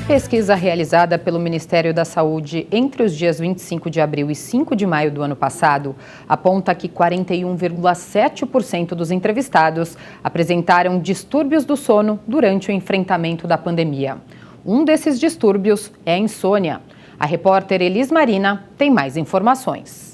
Pesquisa realizada pelo Ministério da Saúde entre os dias 25 de abril e 5 de maio do ano passado aponta que 41,7% dos entrevistados apresentaram distúrbios do sono durante o enfrentamento da pandemia. Um desses distúrbios é a insônia. A repórter Elis Marina tem mais informações.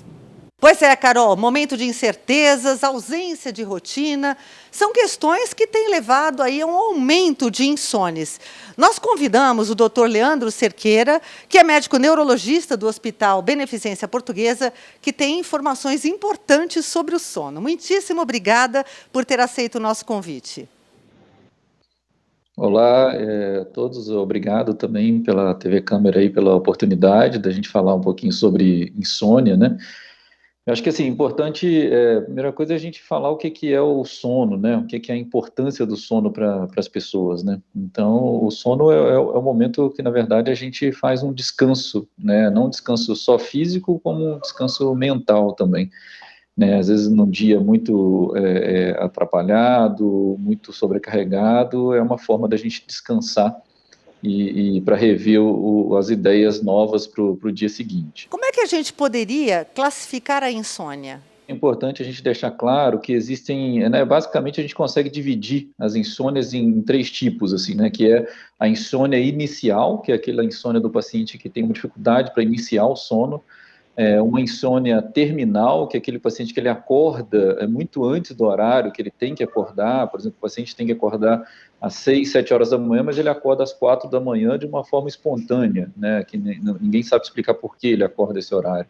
Pois é, Carol, momento de incertezas, ausência de rotina, são questões que têm levado aí a um aumento de insônias. Nós convidamos o Dr. Leandro Cerqueira, que é médico neurologista do Hospital Beneficência Portuguesa, que tem informações importantes sobre o sono. Muitíssimo obrigada por ter aceito o nosso convite. Olá a todos, obrigado também pela TV Câmara aí, pela oportunidade da gente falar um pouquinho sobre insônia, né? Eu acho que, assim, importante, a primeira coisa é a gente falar o que é o sono, né? O que é a importância do sono para as pessoas, né? Então, o sono é o momento que, na verdade, a gente faz um descanso, né? Não um descanso só físico, como um descanso mental também, né? Às vezes, num dia muito atrapalhado, muito sobrecarregado, é uma forma da gente descansar e para rever as ideias novas para o dia seguinte. Como é que a gente poderia classificar a insônia? É importante a gente deixar claro que existem, né, basicamente a gente consegue dividir as insônias em três tipos, assim, né, que é a insônia inicial, que é aquela insônia do paciente que tem uma dificuldade para iniciar o sono, uma insônia terminal, que é aquele paciente que ele acorda muito antes do horário que ele tem que acordar. Por exemplo, o paciente tem que acordar às 6, 7 horas da manhã, mas ele acorda às 4 da manhã de uma forma espontânea, né, que ninguém sabe explicar por que ele acorda esse horário.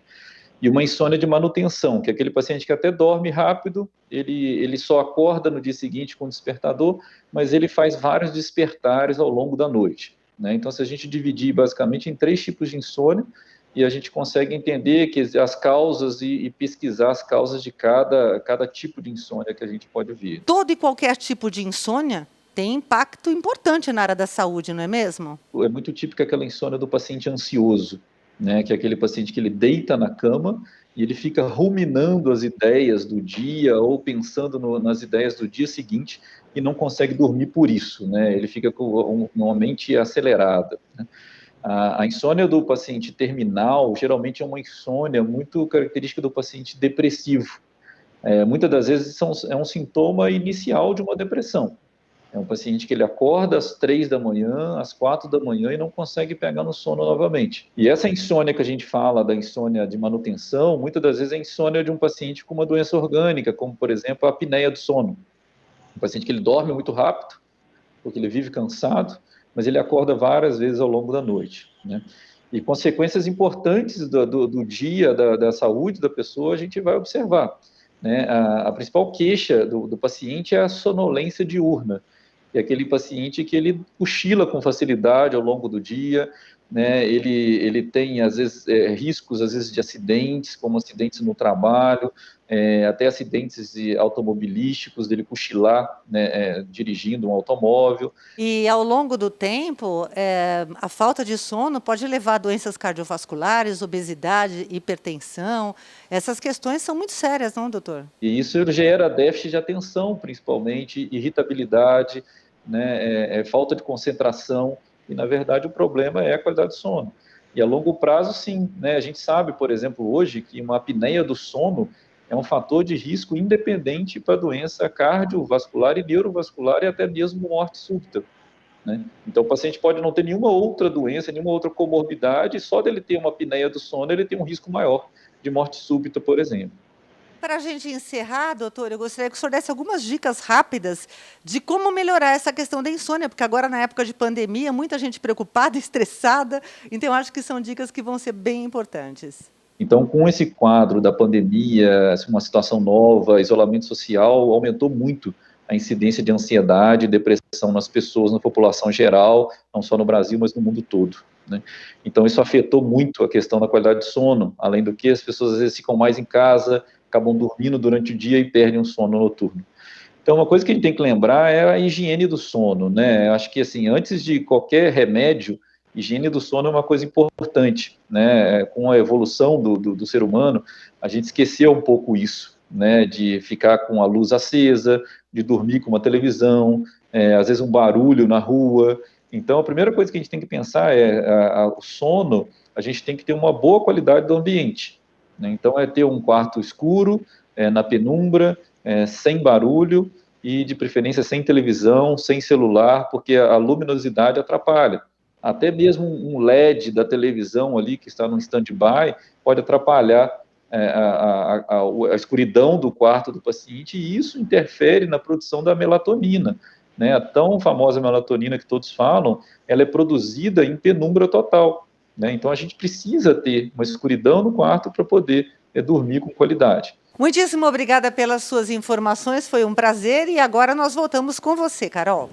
E uma insônia de manutenção, que é aquele paciente que até dorme rápido, ele só acorda no dia seguinte com o despertador, mas ele faz vários despertares ao longo da noite, né? Então, se a gente dividir basicamente em três tipos de insônia, e a gente consegue entender que as causas e pesquisar as causas de cada tipo de insônia que a gente pode ver. Todo e qualquer tipo de insônia tem impacto importante na área da saúde, não é mesmo? É muito típica aquela insônia do paciente ansioso, né? Que é aquele paciente que ele deita na cama e ele fica ruminando as ideias do dia ou pensando nas ideias do dia seguinte e não consegue dormir por isso, né? Ele fica com uma mente acelerada, né? A insônia do paciente terminal, geralmente é uma insônia muito característica do paciente depressivo. Muitas das vezes é um sintoma inicial de uma depressão. É um paciente que ele acorda às 3 da manhã, às 4 da manhã e não consegue pegar no sono novamente. E essa insônia que a gente fala, da insônia de manutenção, muitas das vezes é a insônia de um paciente com uma doença orgânica, como, por exemplo, a apneia do sono. Um paciente que ele dorme muito rápido, porque ele vive cansado, mas ele acorda várias vezes ao longo da noite, né? E consequências importantes do dia, da saúde da pessoa, a gente vai observar, né? A principal queixa do paciente é a sonolência diurna, que é aquele paciente que ele cochila com facilidade ao longo do dia, né? Ele tem, às vezes, riscos, às vezes, de acidentes, como acidentes no trabalho, até acidentes automobilísticos, dele cochilar, né, dirigindo um automóvel. E ao longo do tempo, a falta de sono pode levar a doenças cardiovasculares, obesidade, hipertensão. Essas questões são muito sérias, não, doutor? E isso gera déficit de atenção, principalmente, irritabilidade, né, falta de concentração. E, na verdade, o problema é a qualidade do sono. E a longo prazo, sim, né? A gente sabe, por exemplo, hoje, que uma apneia do sono é um fator de risco independente para doença cardiovascular e neurovascular e até mesmo morte súbita, né? Então, o paciente pode não ter nenhuma outra doença, nenhuma outra comorbidade, e só dele ter uma apneia do sono, ele tem um risco maior de morte súbita, por exemplo. Para a gente encerrar, doutor, eu gostaria que o senhor desse algumas dicas rápidas de como melhorar essa questão da insônia, porque agora, na época de pandemia, muita gente preocupada, estressada, então eu acho que são dicas que vão ser bem importantes. Então, com esse quadro da pandemia, uma situação nova, isolamento social, aumentou muito a incidência de ansiedade e depressão nas pessoas, na população geral, não só no Brasil, mas no mundo todo, né? Então, isso afetou muito a questão da qualidade de sono, além do que as pessoas às vezes ficam mais em casa, acabam dormindo durante o dia e perdem um sono noturno. Então, uma coisa que a gente tem que lembrar é a higiene do sono, né? Eu acho que, assim, antes de qualquer remédio, higiene do sono é uma coisa importante, né? Com a evolução do ser humano, a gente esqueceu um pouco isso, né? De ficar com a luz acesa, de dormir com uma televisão, às vezes um barulho na rua. Então, a primeira coisa que a gente tem que pensar é o sono, a gente tem que ter uma boa qualidade do ambiente, né? Então, é ter um quarto escuro, na penumbra, sem barulho e, de preferência, sem televisão, sem celular, porque a luminosidade atrapalha. Até mesmo um LED da televisão ali, que está no stand-by, pode atrapalhar a escuridão do quarto do paciente, e isso interfere na produção da melatonina, né? A tão famosa melatonina que todos falam, ela é produzida em penumbra total, né? Então, a gente precisa ter uma escuridão no quarto para poder dormir com qualidade. Muitíssimo obrigada pelas suas informações, foi um prazer e agora nós voltamos com você, Carol.